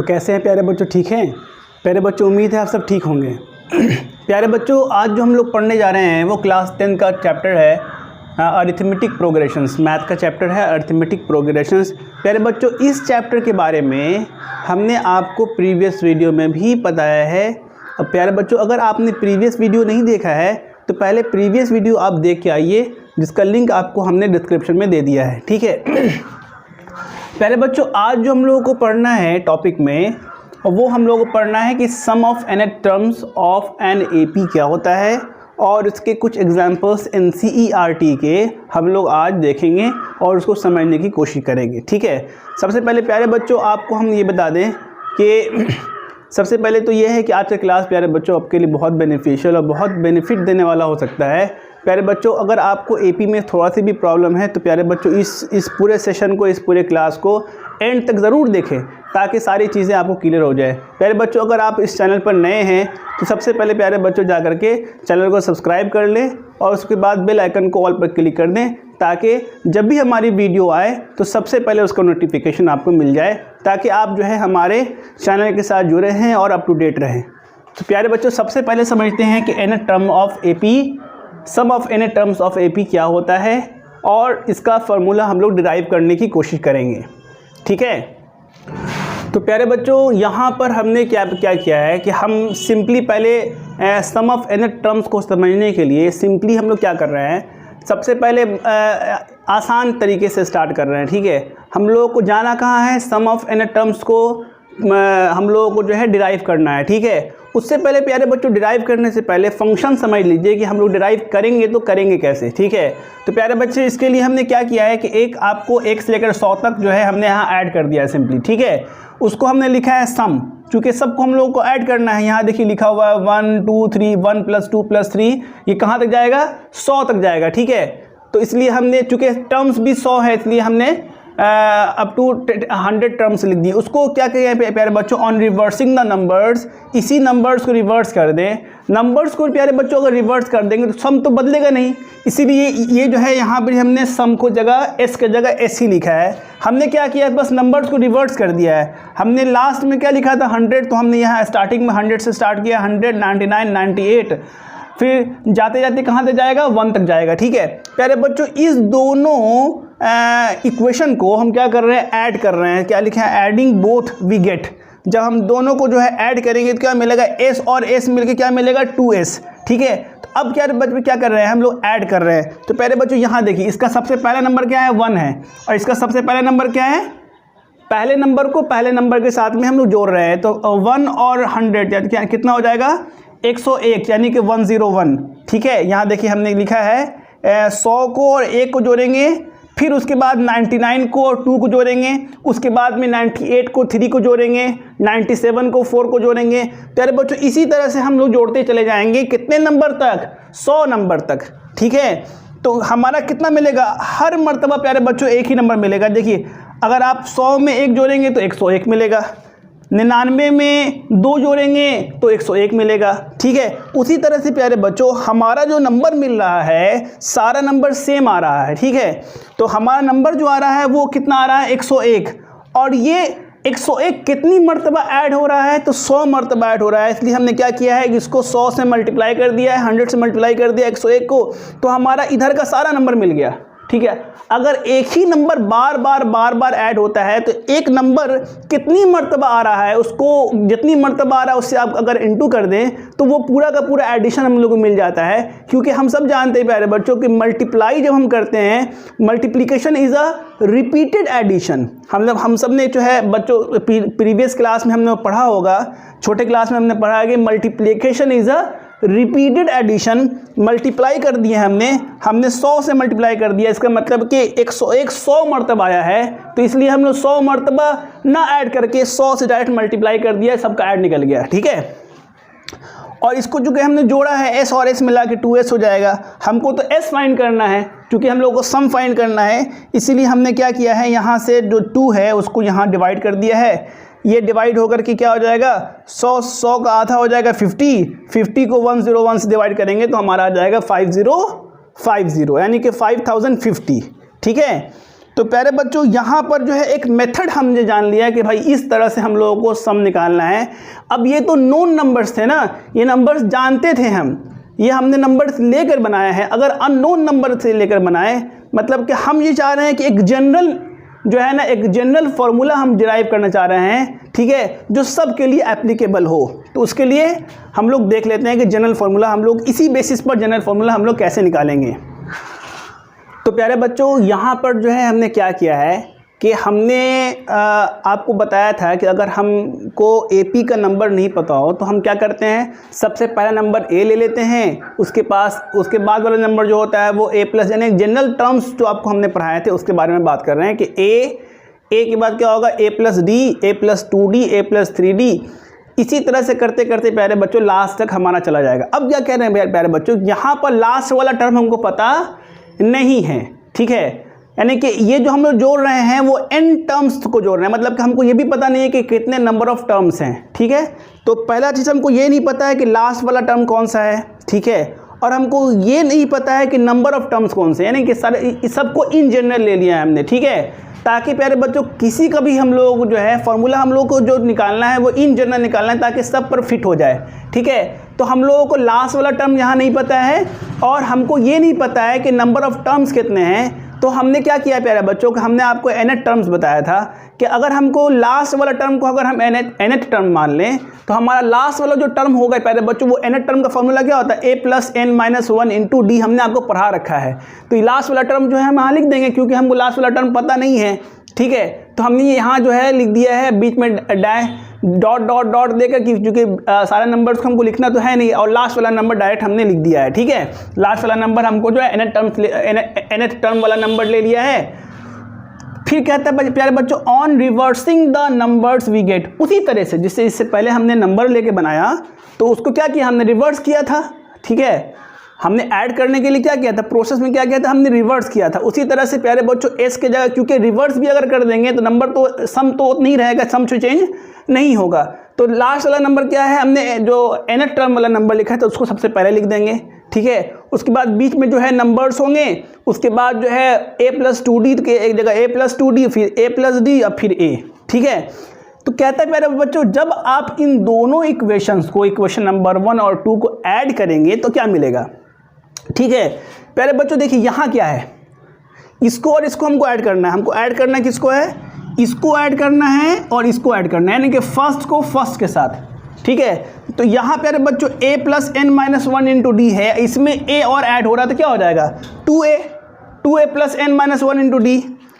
तो कैसे हैं प्यारे बच्चों, ठीक हैं प्यारे बच्चों? उम्मीद है आप सब ठीक होंगे। प्यारे बच्चों, आज जो हम लोग पढ़ने जा रहे हैं वो क्लास 10 का चैप्टर है अरिथमेटिक प्रोग्रेशंस। मैथ का चैप्टर है अरिथमेटिक प्रोग्रेशंस। प्यारे बच्चों, इस चैप्टर के बारे में हमने आपको प्रीवियस वीडियो में भी बताया है। अब प्यारे बच्चों, अगर आपने प्रीवियस वीडियो नहीं देखा है तो पहले प्रीवियस वीडियो आप देख के आइए, जिसका लिंक आपको हमने डिस्क्रिप्शन में दे दिया है, ठीक है। प्यारे बच्चों, आज जो हम लोगों को पढ़ना है टॉपिक में, वो हम लोगों को पढ़ना है कि sum of n terms of N AP क्या होता है, और इसके कुछ एग्जांपल्स NCERT के हम लोग आज देखेंगे और उसको समझने की कोशिश करेंगे, ठीक है। सबसे पहले प्यारे बच्चों आपको हम ये बता दें कि सबसे पहले तो ये है कि आज का क्लास प्यारे बच्चों आपके लिए बहुत बेनिफिशियल और बहुत बेनिफिट देने वाला हो सकता है। प्यारे बच्चों, अगर आपको AP में थोड़ा सी भी प्रॉब्लम है तो प्यारे बच्चों इस पूरे सेशन को, इस पूरे क्लास को एंड तक ज़रूर देखें ताकि सारी चीज़ें आपको क्लियर हो जाए। प्यारे बच्चों, अगर आप इस चैनल पर नए हैं तो सबसे पहले प्यारे बच्चों जा करके चैनल को सब्सक्राइब कर लें और उसके बाद बेल आइकन को ऑल पर क्लिक कर दें, ताकि जब भी हमारी वीडियो आए तो सबसे पहले उसका नोटिफिकेशन आपको मिल जाए, ताकि आप जो है हमारे चैनल के साथ जुड़े हैं और अप टू डेट रहें। तो प्यारे बच्चों, सबसे पहले समझते हैं कि n term of AP, sum of n terms of AP क्या होता है, और इसका फार्मूला हम लोग डिराइव करने की कोशिश करेंगे, ठीक है। तो प्यारे बच्चों, यहाँ पर हमने क्या किया है कि हम सिंपली पहले सम ऑफ n टर्म्स को समझने के लिए सिंपली हम लोग क्या कर रहे हैं, सबसे पहले आसान तरीके से स्टार्ट कर रहे हैं, ठीक है। हम लोगों को जाना कहाँ है, सम ऑफ n टर्म्स को हम लोगों को जो है डिराइव करना है, ठीक है। उससे पहले प्यारे बच्चों, डिराइव करने से पहले फंक्शन समझ लीजिए कि हम लोग डिराइव करेंगे तो करेंगे कैसे, ठीक है। तो प्यारे बच्चे, इसके लिए हमने क्या किया है कि एक आपको 1 से लेकर 100 तक जो है हमने यहाँ ऐड कर दिया है सिंपली, ठीक है। उसको हमने लिखा है सम, चूँकि सबको हम लोगों को ऐड करना है। यहाँ देखिए लिखा हुआ है 1 2 3, 1 + 2 + 3, ये कहाँ तक जाएगा, 100 तक जाएगा, ठीक है। तो इसलिए हमने, चूँकि टर्म्स भी 100 है, इसलिए हमने अप टू 100 टर्म्स लिख दी। उसको क्या कहें प्यारे बच्चों, ऑन रिवर्सिंग द नंबर्स, इसी नंबर्स को रिवर्स कर दें। नंबर्स को प्यारे बच्चों अगर रिवर्स कर देंगे तो सम तो बदलेगा नहीं, इसीलिए ये जो है यहाँ पर हमने सम को जगह S के जगह S ही लिखा है। हमने क्या किया है, बस नंबर्स को रिवर्स कर दिया है। हमने लास्ट में क्या लिखा था 100, तो हमने यहाँ स्टार्टिंग में 100 से स्टार्ट किया, 100 99 98, फिर जाते जाते कहाँ तक जाएगा, 1 तक जाएगा, ठीक है। प्यारे बच्चों, इस दोनों इक्वेशन को हम क्या कर रहे हैं, ऐड कर रहे हैं। क्या लिखा है, एडिंग बोथ वी गेट। जब हम दोनों को जो है ऐड करेंगे तो क्या मिलेगा, S और S मिलके क्या मिलेगा, 2S, ठीक है। तो अब क्या बच्चों क्या कर रहे हैं, हम लोग ऐड कर रहे हैं। तो प्यारे बच्चों यहाँ देखिए, इसका सबसे पहला नंबर क्या है, 1 है, और इसका सबसे पहला नंबर क्या है, पहले नंबर को पहले नंबर के साथ में हम लोग जोड़ रहे हैं। तो 1 और 100 यानी क्या कितना हो जाएगा, 101, यानी कि 101, ठीक है। यहाँ देखिए हमने लिखा है 100 को और 1 को जोड़ेंगे, फिर उसके बाद 99 को और 2 को जोड़ेंगे, उसके बाद में 98 को 3 को जोड़ेंगे, 97 को 4 को जोड़ेंगे। प्यारे बच्चों, इसी तरह से हम लोग जोड़ते चले जाएंगे, कितने नंबर तक, 100 नंबर तक, ठीक है। तो हमारा कितना मिलेगा, हर मर्तबा प्यारे बच्चों एक ही नंबर मिलेगा। देखिए, अगर आप 100 में 1 जोड़ेंगे तो 101 मिलेगा, 99 में 2 जोड़ेंगे तो 101 मिलेगा, ठीक है। उसी तरह से प्यारे बच्चों हमारा जो नंबर मिल रहा है, सारा नंबर सेम आ रहा है, ठीक है। तो हमारा नंबर जो आ रहा है वो कितना आ रहा है, 101, और ये 101 कितनी मर्तबा ऐड हो रहा है, तो 100 मर्तबा ऐड हो रहा है। इसलिए हमने क्या किया है कि इसको 100 से मल्टीप्लाई कर दिया है, 100 से मल्टीप्लाई कर दिया 101 को, तो हमारा इधर का सारा नंबर मिल गया, ठीक है। अगर एक ही नंबर बार बार ऐड होता है तो एक नंबर कितनी मर्तबा आ रहा है, उसको जितनी मर्तबा आ रहा है उससे आप अगर इंटू कर दें तो वो पूरा का पूरा एडिशन हम लोग को मिल जाता है। क्योंकि हम सब जानते हैं प्यारे बच्चों कि मल्टीप्लाई जब हम करते हैं, multiplication is a repeated addition. हम सब ने जो है बच्चों प्रीवियस क्लास में हमने पढ़ा होगा, छोटे क्लास में हमने पढ़ा है कि multiplication is a repeated addition. Multiply कर दिए हमने 100 से मल्टीप्लाई कर दिया, इसका मतलब कि 101 100 मरतबा आया है, तो इसलिए हम लोग 100 मरतबा ना ऐड करके 100 से डायरेक्ट मल्टीप्लाई कर दिया, सबका ऐड निकल गया, ठीक है। और इसको जो कि हमने जोड़ा है S और S मिला के 2S हो जाएगा। हमको तो S फाइंड करना है, क्योंकि हम लोग को सम फाइंड करना है, इसीलिए हमने क्या किया है, यहाँ से जो 2 है उसको यहाँ डिवाइड कर दिया है। ये डिवाइड होकर के क्या हो जाएगा, 100 का आधा हो जाएगा 50 को 101 से डिवाइड करेंगे तो हमारा आ जाएगा 5050, यानी कि 5050, ठीक है। तो प्यारे बच्चों यहाँ पर जो है एक मेथड हमने जान लिया है कि भाई इस तरह से हम लोगों को सम निकालना है। अब ये तो नोन नंबर्स थे ना, ये नंबर्स जानते थे हम, ये हमने नंबर्स लेकर बनाया है। अगर अननोन नंबर से लेकर बनाए, मतलब कि हम ये चाह रहे हैं कि एक जनरल जो है ना, एक जनरल फार्मूला हम डिराइव करना चाह रहे हैं, ठीक है, जो सब के लिए एप्लीकेबल हो। तो उसके लिए हम लोग देख लेते हैं कि जनरल फार्मूला हम लोग इसी बेसिस पर जनरल फार्मूला हम लोग कैसे निकालेंगे। तो प्यारे बच्चों यहाँ पर जो है हमने क्या किया है कि हमने आपको बताया था कि अगर हमको एपी का नंबर नहीं पता हो तो हम क्या करते हैं, सबसे पहला नंबर ए ले लेते हैं, उसके बाद वाला नंबर जो होता है वो ए प्लस, यानी जनरल टर्म्स जो आपको हमने पढ़ाए थे उसके बारे में बात कर रहे हैं कि ए के बाद क्या होगा, ए प्लस डी, ए प्लस 2d, ए प्लस 3d। इसी तरह से करते करते प्यारे बच्चों लास्ट तक हमारा चला जाएगा। अब क्या कह रहे हैं प्यारे बच्चों, यहाँ पर लास्ट वाला टर्म हमको पता नहीं है, ठीक है, यानी कि ये जो हम लोग जोड़ रहे हैं वो n टर्म्स को जोड़ रहे हैं, मतलब कि हमको ये भी पता नहीं है कि कितने नंबर ऑफ टर्म्स हैं, ठीक है। तो पहला चीज़ हमको ये नहीं पता है कि लास्ट वाला टर्म कौन सा है, ठीक है, और हमको ये नहीं पता है कि नंबर ऑफ टर्म्स कौन से, यानी कि सारे सबको इन जनरल ले लिया है हमने, ठीक है, ताकि प्यारे बच्चों किसी का भी हम लोग जो है फार्मूला हम लोग को जो निकालना है वो इन जनरल निकालना है ताकि सब पर फिट हो जाए, ठीक है। तो हम लोगों को लास्ट वाला टर्म यहाँ नहीं पता है और हमको ये नहीं पता है कि नंबर ऑफ टर्म्स कितने हैं। तो हमने क्या किया प्यारे बच्चों कि हमने आपको nth टर्म्स बताया था कि अगर हमको लास्ट वाला टर्म को अगर हम nth टर्म मान लें तो हमारा लास्ट वाला जो टर्म होगा प्यारे बच्चों वो nth टर्म का फॉर्मूला क्या होता है, a plus n minus 1 into D, हमने आपको पढ़ा रखा है। तो ये लास्ट वाला टर्म जो है हम यहाँ लिख देंगे क्योंकि हमको लास्ट वाला टर्म पता नहीं है, ठीक है। तो हमने यहाँ जो है लिख दिया है बीच में डॉट डॉट डॉट देकर, क्योंकि सारे नंबर्स को हमको लिखना तो है नहीं, और लास्ट वाला नंबर डायरेक्ट हमने लिख दिया है, ठीक है। लास्ट वाला नंबर हमको जो है nth टर्म वाला नंबर ले लिया है। फिर कहता है प्यारे बच्चों on reversing the numbers we get, उसी तरह से जिससे इससे पहले हमने नंबर लेके बनाया तो उसको क्या किया, हमने रिवर्स किया था, ठीक है। हमने ऐड करने के लिए क्या किया था, प्रोसेस में क्या किया था, हमने रिवर्स किया था। उसी तरह से प्यारे बच्चों एस के जगह, क्योंकि रिवर्स भी अगर कर देंगे तो नंबर तो सम तो नहीं रहेगा, सम से चेंज नहीं होगा। तो लास्ट वाला नंबर क्या है, हमने जो nth टर्म वाला नंबर लिखा है तो उसको सबसे पहले लिख देंगे, ठीक है। उसके बाद बीच में जो है नंबर्स होंगे, उसके बाद जो है a प्लस 2d के एक जगह a प्लस 2d, फिर a प्लस d और फिर a, ठीक है। तो कहता है प्यारे बच्चों जब आप इन दोनों इक्वेशंस को, इक्वेशन नंबर 1 और 2 को ऐड करेंगे तो क्या मिलेगा, ठीक है। प्यारे बच्चों देखिए यहाँ क्या है, इसको और इसको हमको ऐड करना है। हमको ऐड करना है किसको है, इसको ऐड करना है और इसको ऐड करना है, यानी कि फर्स्ट को फर्स्ट के साथ, ठीक है। तो यहाँ प्यारे बच्चों a plus n minus 1 into D है, इसमें a और ऐड हो रहा है तो क्या हो जाएगा 2a plus n minus 1 into D.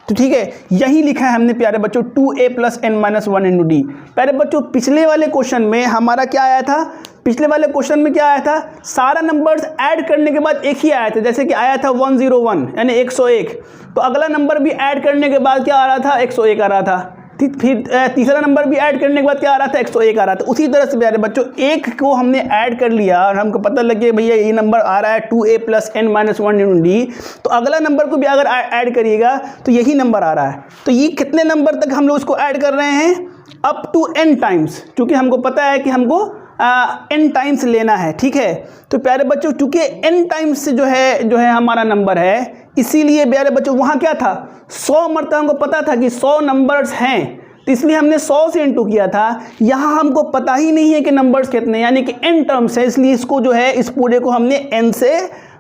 तो ठीक है, यही लिखा है हमने प्यारे बच्चों 2a plus n minus 1 into D. प्यारे बच्चों पिछले वाले क्वेश्चन में हमारा क्या आया था, पिछले वाले क्वेश्चन में क्या आया था, सारा नंबर्स ऐड करने के बाद एक ही आया था, जैसे कि आया था 101 यानी 101। तो अगला नंबर भी ऐड करने के बाद क्या आ रहा था, 101 आ रहा था। फिर तीसरा नंबर भी ऐड करने के बाद क्या आ रहा था, 101 आ रहा था। उसी तरह से प्यारे बच्चों एक को हमने ऐड कर लिया और हमको पता लग गया भैया ये नंबर आ रहा है 2a plus n minus 1 into D, तो अगला नंबर को भी अगर ऐड करिएगा तो यही नंबर आ रहा है। तो ये कितने नंबर तक हम लोग इसको ऐड कर रहे हैं, अप टू n टाइम्स, क्योंकि हमको पता है कि हमको n टाइम्स लेना है, ठीक है। तो प्यारे बच्चों चूंकि n टाइम्स से जो है हमारा नंबर है, इसीलिए प्यारे बच्चों वहाँ क्या था 100 मरतबा हमको पता था कि 100 नंबर्स हैं, तो इसलिए हमने 100 से इंटू किया था। यहाँ हमको पता ही नहीं है कि नंबर्स कितने, यानी कि n टर्म्स है, इसलिए इसको जो है इस पूरे को हमने n से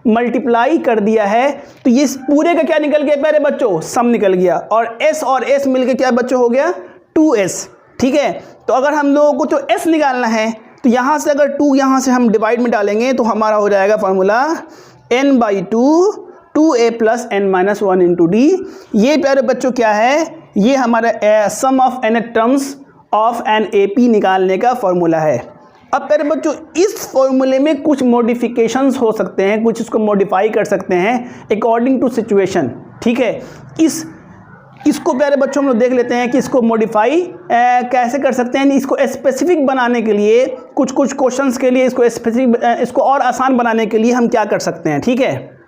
मल्टीप्लाई कर दिया है। तो ये इस पूरे का क्या निकल गया प्यारे बच्चों, सम निकल गया, और s मिलके क्या बच्चों हो गया 2s, ठीक है। तो अगर हम लोगों को तो s निकालना है तो यहाँ से अगर 2 यहाँ से हम डिवाइड में डालेंगे तो हमारा हो जाएगा formula n/2 2a plus n minus 1 into D. ये प्यारे बच्चों क्या है, ये हमारा sum of nth terms of N AP निकालने का फॉर्मूला है। अब प्यारे बच्चों इस फॉर्मूले में कुछ मॉडिफिकेशंस हो सकते हैं, कुछ इसको मॉडिफाई कर सकते हैं अकॉर्डिंग टू सिचुएशन, ठीक है। इसको प्यारे बच्चों हम लोग देख लेते हैं कि इसको मॉडिफाई कैसे कर सकते हैं। इसको स्पेसिफिक बनाने के लिए कुछ क्वेश्चंस के लिए इसको और आसान बनाने के लिए हम क्या कर सकते हैं, ठीक है।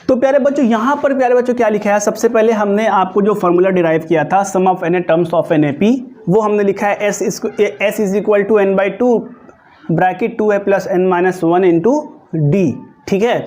तो प्यारे बच्चों यहाँ पर प्यारे बच्चों क्या लिखा है, सबसे पहले हमने आपको जो फॉर्मूला डिराइव किया था sum of n terms of N AP, वो हमने लिखा है s is equal to n/2 bracket 2a plus n minus 1 into D, ठीक है।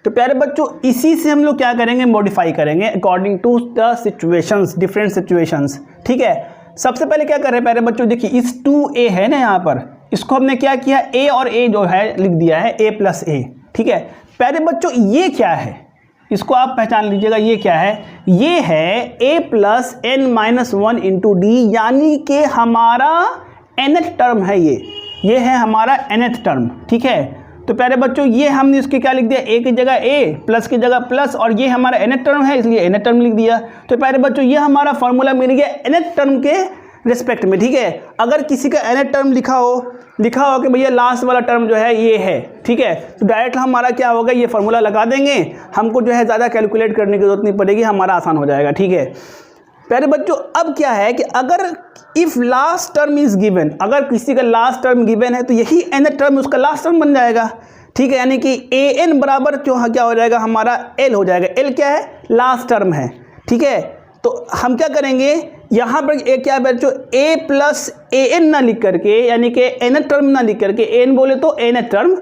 तो प्यारे बच्चों इसी से हम लोग क्या करेंगे, मॉडिफाई करेंगे according to the situations, different situations. ठीक है, सबसे पहले क्या कर रहे हैं प्यारे बच्चों, देखिए इस 2a है ना, यहाँ पर इसको हमने क्या किया, a और a जो है लिख दिया है a प्लस a। ठीक है प्यारे बच्चों, ये क्या है, इसको आप पहचान लीजिएगा, ये क्या है, ये है a plus n minus 1 into D, यानी कि हमारा nth टर्म है, ये है हमारा nth टर्म। ठीक है, तो प्यारे बच्चों ये हमने इसके क्या लिख दिया, a की जगह a, प्लस की जगह प्लस, और ये हमारा nth टर्म है इसलिए nth टर्म लिख दिया। तो प्यारे बच्चों ये हमारा फॉर्मूला मिल गया nth टर्म के रिस्पेक्ट में। ठीक है, अगर किसी का nth टर्म लिखा हो कि भैया लास्ट वाला टर्म जो है ये है, ठीक है, तो डायरेक्ट हमारा क्या होगा, ये फार्मूला लगा देंगे, हमको जो है ज़्यादा कैलकुलेट करने की जरूरत नहीं पड़ेगी, हमारा आसान हो जाएगा। ठीक है प्यारे बच्चों, अब क्या है कि अगर if last term is given, अगर किसी का लास्ट टर्म गिवन है तो यही nth टर्म उसका लास्ट टर्म बन जाएगा। ठीक है, यानी कि an बराबर जो क्या हो जाएगा, हमारा l हो जाएगा। l क्या है, लास्ट टर्म है। ठीक है, तो हम क्या करेंगे, यहाँ पर एक क्या बच्चों, a प्लस an ना लिख करके, यानी कि nth टर्म ना लिख करके, n बोले तो nth टर्म,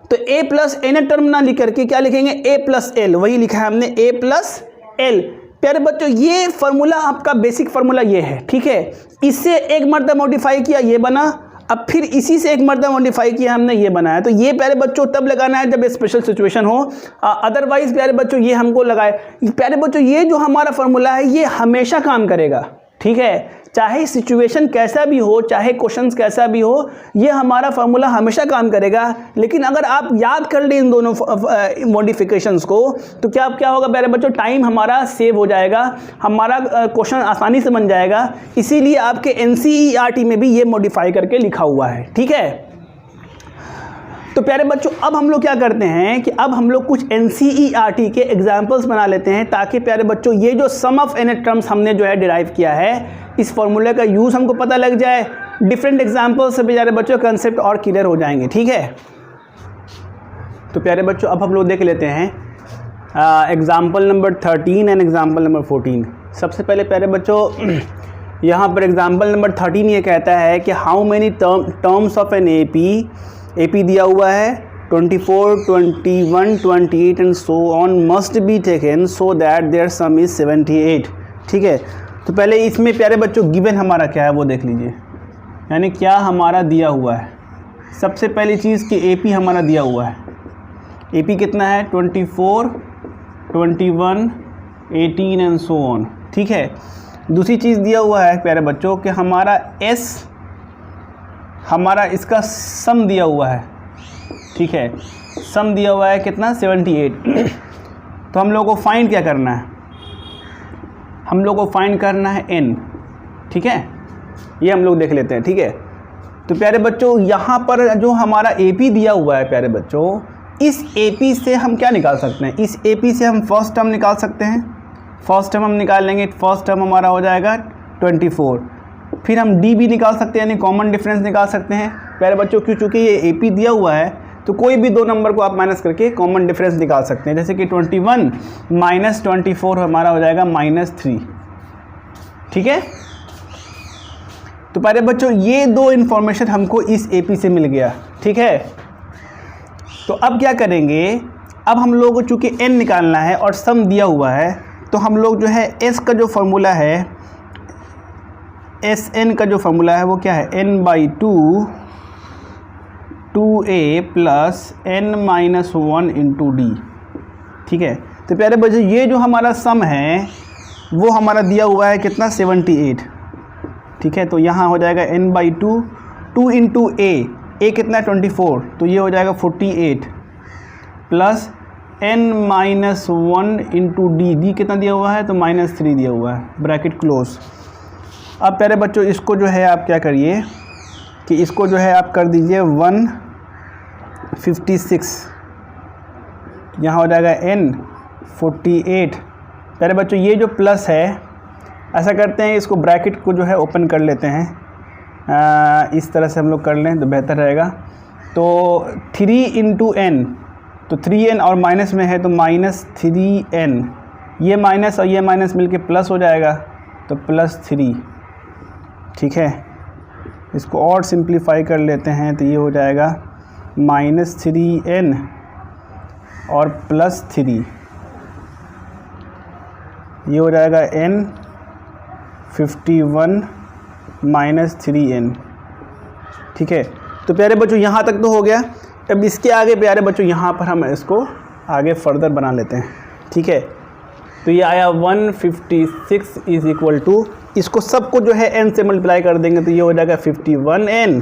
तो a प्लस nth टर्म ना लिख करके क्या लिखेंगे, a प्लस l, वही लिखा है हमने a प्लस l। प्यारे बच्चों ये फार्मूला आपका बेसिक फार्मूला ये है। ठीक है, इससे एक मर्तबा मॉडिफाई किया ये बना, अब फिर इसी से एक मर्तबा मॉडिफाई किया हमने ये बनाया। तो ये प्यारे बच्चों तब लगाना है जब स्पेशल सिचुएशन हो, अदरवाइज प्यारे बच्चों ये हमको लगाए। प्यारे बच्चों ये जो हमारा फार्मूला है ये हमेशा काम करेगा। ठीक है, चाहे सिचुएशन कैसा भी हो, चाहे क्वेश्चंस कैसा भी हो, ये हमारा फार्मूला हमेशा काम करेगा। लेकिन अगर आप याद कर लें इन दोनों मॉडिफिकेशंस को तो क्या होगा प्यारे बच्चों, टाइम हमारा सेव हो जाएगा, हमारा क्वेश्चन आसानी से बन जाएगा। इसीलिए आपके NCERT में भी ये मॉडिफाई करके लिखा हुआ है। ठीक है, तो प्यारे बच्चों अब हम लोग क्या करते हैं कि अब हम लोग कुछ NCERT के एग्जाम्पल्स बना लेते हैं, ताकि प्यारे बच्चों ये जो सम ऑफ nth टर्म्स हमने जो है डिराइव किया है, इस फॉर्मूले का यूज़ हमको पता लग जाए। डिफरेंट एग्जाम्पल्स से प्यारे बच्चों कंसेप्ट और क्लियर हो जाएंगे। ठीक है, तो प्यारे बच्चों अब हम लोग देख लेते हैं example number 13 and example number 14। सबसे पहले प्यारे बच्चों यहाँ पर एग्जाम्पल नंबर 13 ये कहता है कि how many terms of N AP दिया हुआ है 24, 21, 28 and so on must be taken so that their sum is 78। ठीक है, तो पहले इसमें प्यारे बच्चों गिवन हमारा क्या है वो देख लीजिए, यानी क्या हमारा दिया हुआ है। सबसे पहली चीज़ कि AP हमारा दिया हुआ है, AP कितना है 24, 21, 18 एंड सो ऑन। ठीक है, दूसरी चीज़ दिया हुआ है प्यारे बच्चों कि हमारा S, हमारा इसका सम दिया हुआ है। ठीक है, सम दिया हुआ है कितना 78। तो हम लोग को फाइंड क्या करना है, हम लोग को फाइंड करना है n। ठीक है, ये हम लोग देख लेते हैं। ठीक है, तो प्यारे बच्चों यहाँ पर जो हमारा AP दिया हुआ है प्यारे बच्चों, इस AP से हम क्या निकाल सकते हैं, इस AP से हम फर्स्ट टर्म निकाल सकते हैं। फर्स्ट टर्म हम निकाल लेंगे, फर्स्ट टर्म हमारा हो जाएगा 24। फिर हम D भी निकाल सकते हैं, यानी कॉमन डिफरेंस निकाल सकते हैं प्यारे बच्चों, क्योंकि ये AP दिया हुआ है तो कोई भी दो नंबर को आप माइनस करके कॉमन डिफरेंस निकाल सकते हैं। जैसे कि 21 माइनस 24 हमारा हो जाएगा -3। ठीक है, तो प्यारे बच्चों ये दो इन्फॉर्मेशन हमको इस AP से मिल गया। ठीक है, तो अब क्या करेंगे, अब हम लोग को चूँकि n निकालना है और सम दिया हुआ है, तो हम लोग जो है s का जो फार्मूला है, Sn का जो फार्मूला है वो क्या है, n/2 2a plus n-1 into d। ठीक है, तो प्यारे बच्चों ये जो हमारा सम है वो हमारा दिया हुआ है कितना 78। ठीक है, तो यहाँ हो जाएगा n/2, 2 इंटू a कितना 24, तो ये हो जाएगा 48 प्लस n-1 इंटू d कितना दिया हुआ है, तो -3 दिया हुआ है, ब्रैकेट क्लोज। अब प्यारे बच्चों इसको जो है आप क्या करिए कि इसको जो है आप कर दीजिए 156, यहाँ हो जाएगा n48। प्यारे बच्चों ये जो प्लस है, ऐसा करते हैं इसको ब्रैकेट को जो है ओपन कर लेते हैं, इस तरह से हम लोग कर लें तो बेहतर रहेगा। तो 3 इंटू n, तो 3n और माइनस में है तो -3n, ये माइनस और ये माइनस मिलके प्लस हो जाएगा तो +3। ठीक है, इसको और सिंप्लीफाई कर लेते हैं तो ये हो जाएगा -3n और प्लस 3, ये हो जाएगा n 51 माइनस 3n। ठीक है, तो प्यारे बच्चों यहाँ तक तो हो गया। अब इसके आगे प्यारे बच्चों यहाँ पर हम इसको आगे फर्दर बना लेते हैं। ठीक है, तो ये आया 156 इज इक्वल टू, इसको सबको जो है n से मल्टीप्लाई कर देंगे तो ये हो जाएगा 51n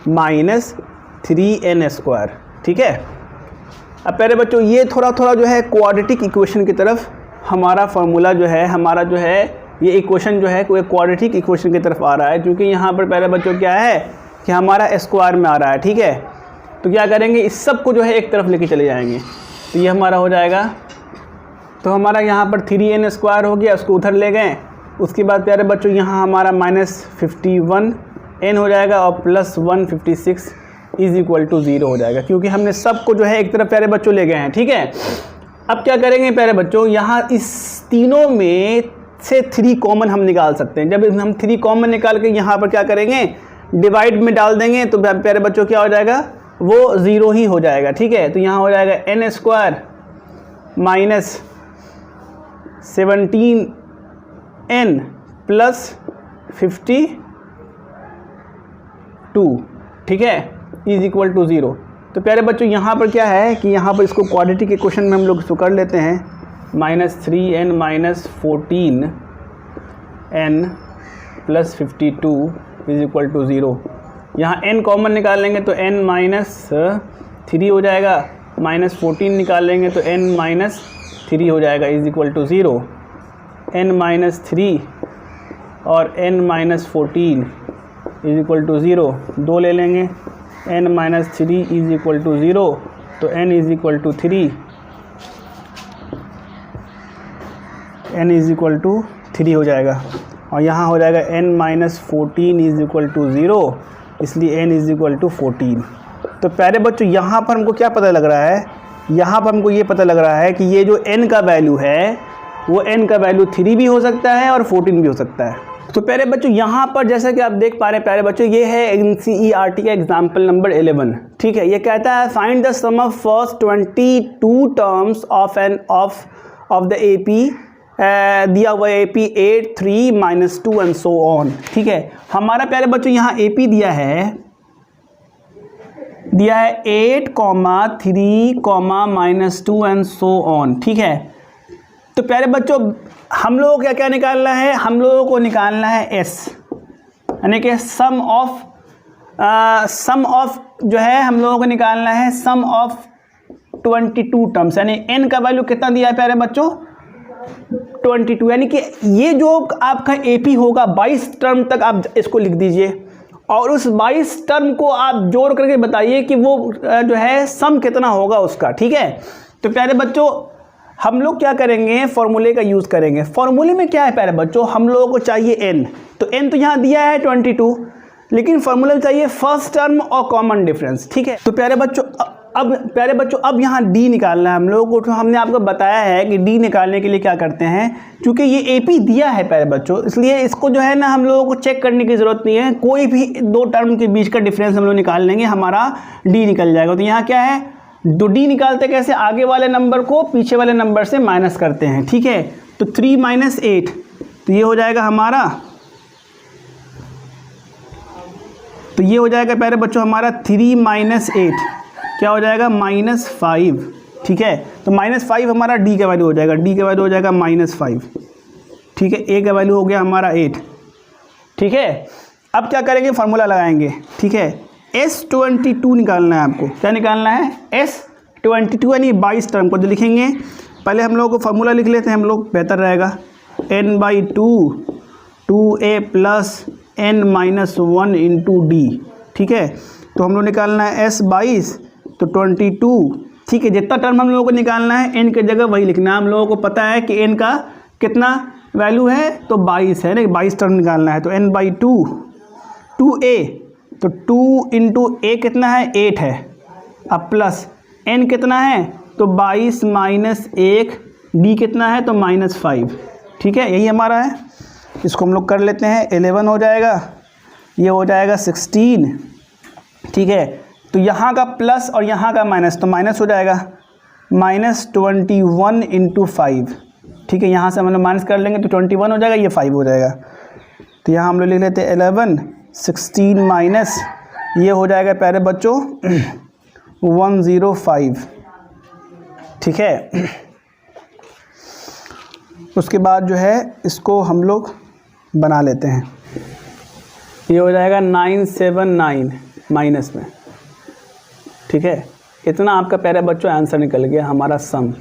माइनस 3n स्क्वायर। ठीक है, अब प्यारे बच्चों ये थोड़ा थोड़ा जो है क्वाड्रेटिक इक्वेशन की तरफ हमारा फार्मूला जो है, हमारा जो है ये इक्वेशन जो है कोई क्वाड्रेटिक इक्वेशन की तरफ आ रहा है, क्योंकि यहाँ पर प्यारे बच्चों क्या है कि हमारा स्क्वायर में आ रहा है। ठीक है, तो क्या करेंगे, इस सब को जो है एक तरफ लेके चले जाएंगे, तो ये हमारा हो जाएगा, तो हमारा यहाँ पर 3n स्क्वायर हो गया, उसको उधर ले गए। उसके बाद प्यारे बच्चों यहाँ हमारा -51n हो जाएगा और प्लस 156 इज इक्वल टू 0 हो जाएगा, क्योंकि हमने सबको जो है एक तरफ प्यारे बच्चों ले गए हैं। ठीक है, अब क्या करेंगे प्यारे बच्चों, यहाँ इस तीनों में से 3 कॉमन हम निकाल सकते हैं। जब हम 3 कॉमन निकाल के यहाँ पर क्या करेंगे, डिवाइड में डाल देंगे, तो प्यारे बच्चों क्या हो जाएगा, वो 0 ही हो जाएगा। ठीक है, तो यहाँ हो जाएगा n square minus 17n plus 52, ठीक है, इज इक्वल टू 0। तो प्यारे बच्चों यहाँ पर क्या है कि यहाँ पर इसको क्वाड्रेटिक इक्वेशन में हम लोग इसको कर लेते हैं, -3n minus 14n plus 52 is equal to 0। यहाँ n कॉमन निकाल लेंगे तो n माइनस 3 हो जाएगा, -14 निकाल लेंगे तो n माइनस 3 हो जाएगा, is equal to 0। n minus 3 और n minus 14 is equal to 0, 2 ले लेंगे, n minus 3 is equal to 0, तो n is equal to 3, n is equal to 3 हो जाएगा, और यहाँ हो जाएगा n minus 14 is equal to 0, इसलिए n इज इक्वल टू 14। तो प्यारे बच्चों यहाँ पर हमको क्या पता लग रहा है, यहाँ पर हमको ये पता लग रहा है कि ये जो n का वैल्यू है वो n का वैल्यू 3 भी हो सकता है और 14 भी हो सकता है। तो प्यारे बच्चों यहाँ पर जैसा कि आप देख पा रहे हैं प्यारे बच्चों, ये है NCERT का एग्जाम्पल नंबर 11। ठीक है, ये कहता है find the sum of first 22 terms of the AP दिया हुआ AP 8, 3, -2 एंड सो ऑन। ठीक है, हमारा प्यारे बच्चों यहाँ AP दिया है 8, 3, -2 एंड सो ऑन। ठीक है, तो प्यारे बच्चों हम लोगों को क्या क्या निकालना है, हम लोगों को निकालना है S, यानी कि सम ऑफ जो है हम लोगों को निकालना है सम ऑफ 22 टर्म्स, यानी n का वैल्यू कितना दिया है प्यारे बच्चों 22, यानी कि ये जो आपका AP होगा 22 टर्म तक आप इसको लिख दीजिए, और उस 22 टर्म को आप जोड़ करके बताइए कि वो जो है सम कितना होगा उसका। ठीक है, तो प्यारे बच्चों हम लोग क्या करेंगे, फॉर्मूले का यूज़ करेंगे। फॉर्मूले में क्या है प्यारे बच्चों, हम लोगों को चाहिए n, तो n तो यहाँ दिया है 22, लेकिन फॉर्मूले में चाहिए फर्स्ट टर्म और कॉमन डिफरेंस। ठीक है, तो प्यारे बच्चों अब यहाँ d निकालना है हम लोगों को। तो हमने आपको बताया है कि d निकालने के लिए क्या करते हैं, क्योंकि ये AP दिया है प्यारे बच्चों, इसलिए इसको जो है ना हम लोगों को चेक करने की ज़रूरत नहीं है, कोई भी 2 टर्म के बीच का डिफरेंस हम लोग निकाल लेंगे, हमारा d निकल जाएगा। तो यहाँ क्या है, तो d निकालते कैसे, आगे वाले नंबर को पीछे वाले नंबर से माइनस करते हैं। ठीक है, तो 3 - 8, तो ये हो जाएगा हमारा, तो ये हो जाएगा प्यारे बच्चों हमारा 3 - 8 क्या हो जाएगा -5। ठीक है, तो -5 हमारा d का वैल्यू हो जाएगा, d का वैल्यू हो जाएगा -5। ठीक है, a का वैल्यू हो गया हमारा 8। ठीक है, अब क्या करेंगे, फार्मूला लगाएंगे। ठीक है, S22 निकालना है आपको, क्या निकालना है S22, यानी 22 टर्म को जो लिखेंगे, पहले हम लोगों को फार्मूला लिख लेते हैं हम लोग, बेहतर रहेगा, n/2 2a plus n - 1 into d। ठीक है, तो हम लोग निकालना है S22, तो 22। ठीक है, जितना टर्म हम लोगों को निकालना है n की जगह वही लिखना है, हम लोगों को पता है कि n का कितना वैल्यू है, तो 22 है ना, 22 टर्म निकालना है, तो n/2 2a, तो 2 इंटू a कितना है 8 है, अब प्लस n कितना है, तो 22 - 1, d कितना है तो -5। ठीक है, यही हमारा है, इसको हम लोग कर लेते हैं, 11 हो जाएगा, ये हो जाएगा 16। ठीक है, तो यहाँ का प्लस और यहाँ का माइनस, तो माइनस हो जाएगा, -21 इंटू 5, ठीक है। यहाँ से हम लोग माइनस कर लेंगे तो 21 हो जाएगा, ये 5 हो जाएगा। तो यहाँ हम लोग लिख लेते हैं 11, 16 माइनस ये हो जाएगा प्यारे बच्चों 105, ठीक है। उसके बाद जो है इसको हम लोग बना लेते हैं, ये हो जाएगा 979 माइनस में, ठीक है। इतना आपका प्यारे बच्चों आंसर निकल गया हमारा सम,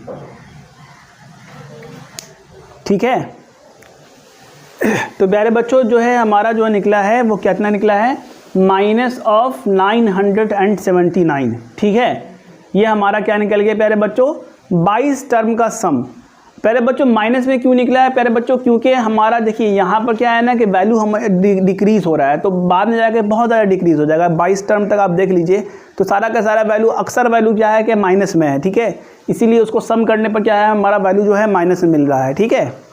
ठीक है। तो प्यारे बच्चों जो है हमारा जो निकला है वो कितना निकला है, -979, ठीक है। ये हमारा क्या निकल गया प्यारे बच्चों, 22 टर्म का सम। प्यारे बच्चों माइनस में क्यों निकला है प्यारे बच्चों, क्योंकि हमारा देखिए यहाँ पर क्या है ना कि वैल्यू हम डिक्रीज़ हो रहा है, तो बाद में जाकर बहुत ज़्यादा डिक्रीज़ हो जाएगा। 22 टर्म तक आप देख लीजिए तो सारा का सारा वैल्यू, अक्सर वैल्यू क्या है कि माइनस में है, ठीक है। इसीलिए उसको सम करने पर क्या है, हमारा वैल्यू जो है माइनस में मिल रहा है, ठीक है।